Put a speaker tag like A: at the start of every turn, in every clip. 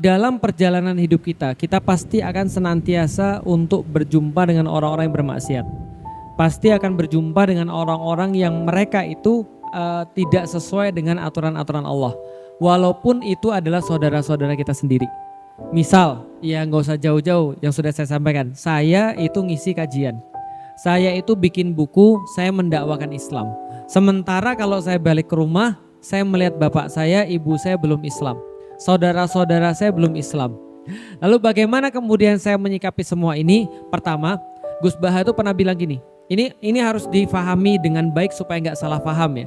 A: dalam perjalanan hidup kita, kita pasti akan senantiasa untuk berjumpa dengan orang-orang yang bermaksiat. Pasti akan berjumpa dengan orang-orang yang mereka itu tidak sesuai dengan aturan-aturan Allah. Walaupun itu adalah saudara-saudara kita sendiri. Misal, ya nggak usah jauh-jauh yang sudah saya sampaikan. Saya itu ngisi kajian. Saya itu bikin buku, saya mendakwakan Islam. Sementara kalau saya balik ke rumah, saya melihat bapak saya, ibu saya belum Islam. Saudara-saudara saya belum Islam. Lalu bagaimana kemudian saya menyikapi semua ini? Pertama, Gus Baha itu pernah bilang gini, ini harus difahami dengan baik supaya nggak salah paham ya.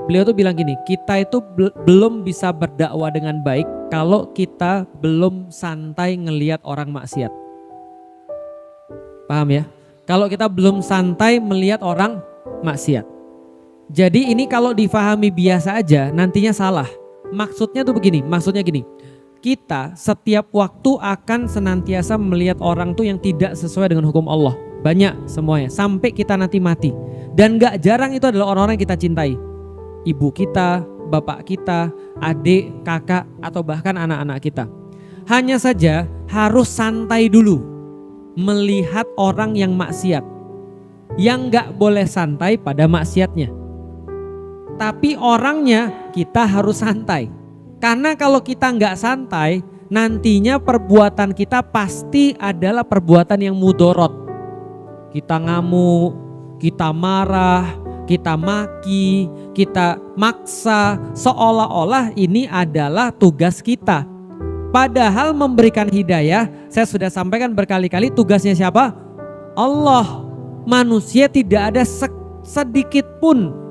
A: Beliau tuh bilang gini, kita itu belum bisa berdakwah dengan baik kalau kita belum santai ngelihat orang maksiat. Paham ya? Kalau kita belum santai melihat orang maksiat. Jadi ini kalau difahami biasa aja nantinya salah. Maksudnya gini, kita setiap waktu akan senantiasa melihat orang tuh yang tidak sesuai dengan hukum Allah. Banyak semuanya, sampai kita nanti mati. Dan gak jarang itu adalah orang-orang yang kita cintai. Ibu kita, bapak kita, adik, kakak, atau bahkan anak-anak kita. Hanya saja harus santai dulu melihat orang yang maksiat. Yang gak boleh santai pada maksiatnya. Tapi orangnya kita harus santai. Karena kalau kita nggak santai, nantinya perbuatan kita pasti adalah perbuatan yang mudorot. Kita ngamuk, kita marah, kita maki, kita maksa, seolah-olah ini adalah tugas kita. Padahal memberikan hidayah, saya sudah sampaikan berkali-kali, tugasnya siapa? Allah. Manusia tidak ada sedikit pun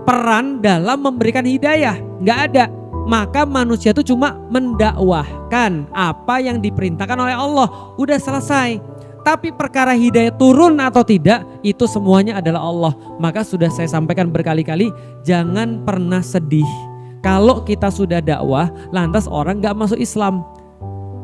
A: peran dalam memberikan hidayah, nggak ada. Maka manusia itu cuma mendakwahkan apa yang diperintahkan oleh Allah, udah selesai. Tapi perkara hidayah turun atau tidak, itu semuanya adalah Allah. Maka sudah saya sampaikan berkali-kali, jangan pernah sedih kalau kita sudah dakwah lantas orang nggak masuk Islam.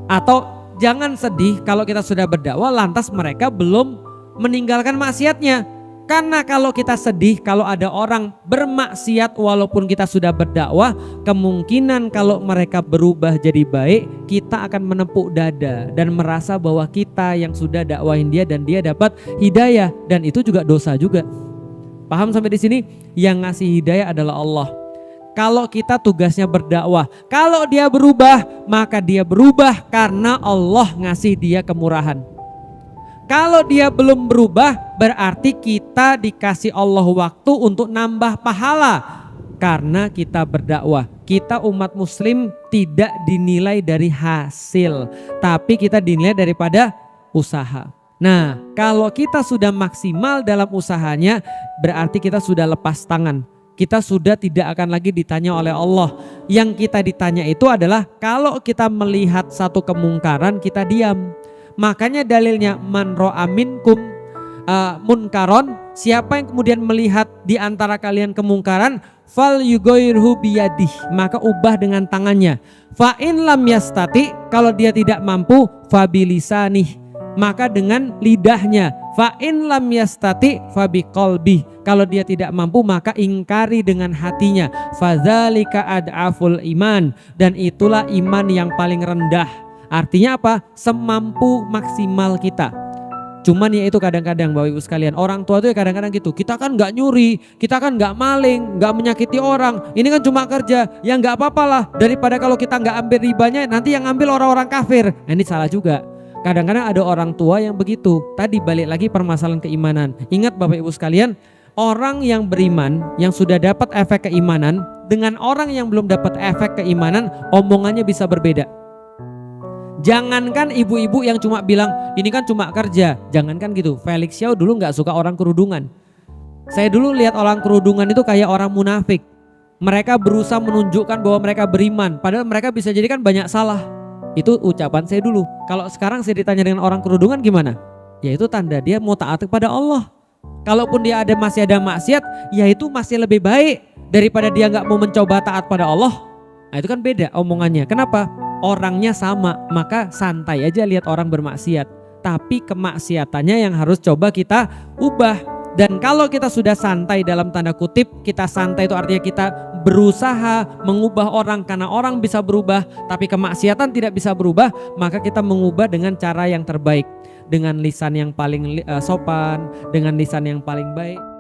A: Atau jangan sedih kalau kita sudah berdakwah lantas mereka belum meninggalkan maksiatnya. Karena kalau kita sedih kalau ada orang bermaksiat walaupun kita sudah berdakwah, kemungkinan kalau mereka berubah jadi baik, kita akan menepuk dada dan merasa bahwa kita yang sudah dakwahin dia dan dia dapat hidayah, dan itu juga dosa juga. Paham sampai di sini? Yang ngasih hidayah adalah Allah. Kalau kita tugasnya berdakwah, kalau dia berubah, maka dia berubah karena Allah ngasih dia kemurahan. Kalau dia belum berubah, berarti kita dikasih Allah waktu untuk nambah pahala. Karena kita berdakwah, kita umat muslim tidak dinilai dari hasil, tapi kita dinilai daripada usaha. Nah, kalau kita sudah maksimal dalam usahanya, berarti kita sudah lepas tangan. Kita sudah tidak akan lagi ditanya oleh Allah. Yang kita ditanya itu adalah kalau kita melihat satu kemungkaran, kita diam. Makanya dalilnya man ra'a minkum munkaron, siapa yang kemudian melihat di antara kalian kemungkaran, fal yughayyirhu biyadih, maka ubah dengan tangannya. Fa in lam yastati, kalau dia tidak mampu, fa bilisanih, maka dengan lidahnya. Fa in lam yastati fa biqalbi, kalau dia tidak mampu maka ingkari dengan hatinya. Fadzalika ad'aful iman, dan itulah iman yang paling rendah. Artinya apa? Semampu maksimal kita. Cuman ya itu kadang-kadang Bapak Ibu sekalian, orang tua tuh ya kadang-kadang gitu. Kita kan gak nyuri, kita kan gak maling, gak menyakiti orang. Ini kan cuma kerja, ya gak apa-apa lah. Daripada kalau kita gak ambil ribanya, nanti yang ambil orang-orang kafir. Nah, ini salah juga. Kadang-kadang ada orang tua yang begitu. Tadi balik lagi permasalahan keimanan. Ingat Bapak Ibu sekalian, orang yang beriman, yang sudah dapat efek keimanan, dengan orang yang belum dapat efek keimanan, omongannya bisa berbeda. Jangankan ibu-ibu yang cuma bilang ini kan cuma kerja, jangankan gitu. Felix Xiao dulu nggak suka orang kerudungan. Saya dulu lihat orang kerudungan itu kayak orang munafik. Mereka berusaha menunjukkan bahwa mereka beriman, padahal mereka bisa jadi kan banyak salah. Itu ucapan saya dulu. Kalau sekarang saya ditanya dengan orang kerudungan gimana? Ya itu tanda dia mau taat kepada Allah. Kalaupun dia masih ada maksiat, ya itu masih lebih baik daripada dia nggak mau mencoba taat pada Allah. Nah itu kan beda omongannya. Kenapa? Orangnya sama, maka santai aja lihat orang bermaksiat. Tapi kemaksiatannya yang harus coba kita ubah. Dan kalau kita sudah santai dalam tanda kutip, kita santai itu artinya kita berusaha mengubah orang karena orang bisa berubah, tapi kemaksiatan tidak bisa berubah, maka kita mengubah dengan cara yang terbaik, dengan lisan yang paling sopan, dengan lisan yang paling baik.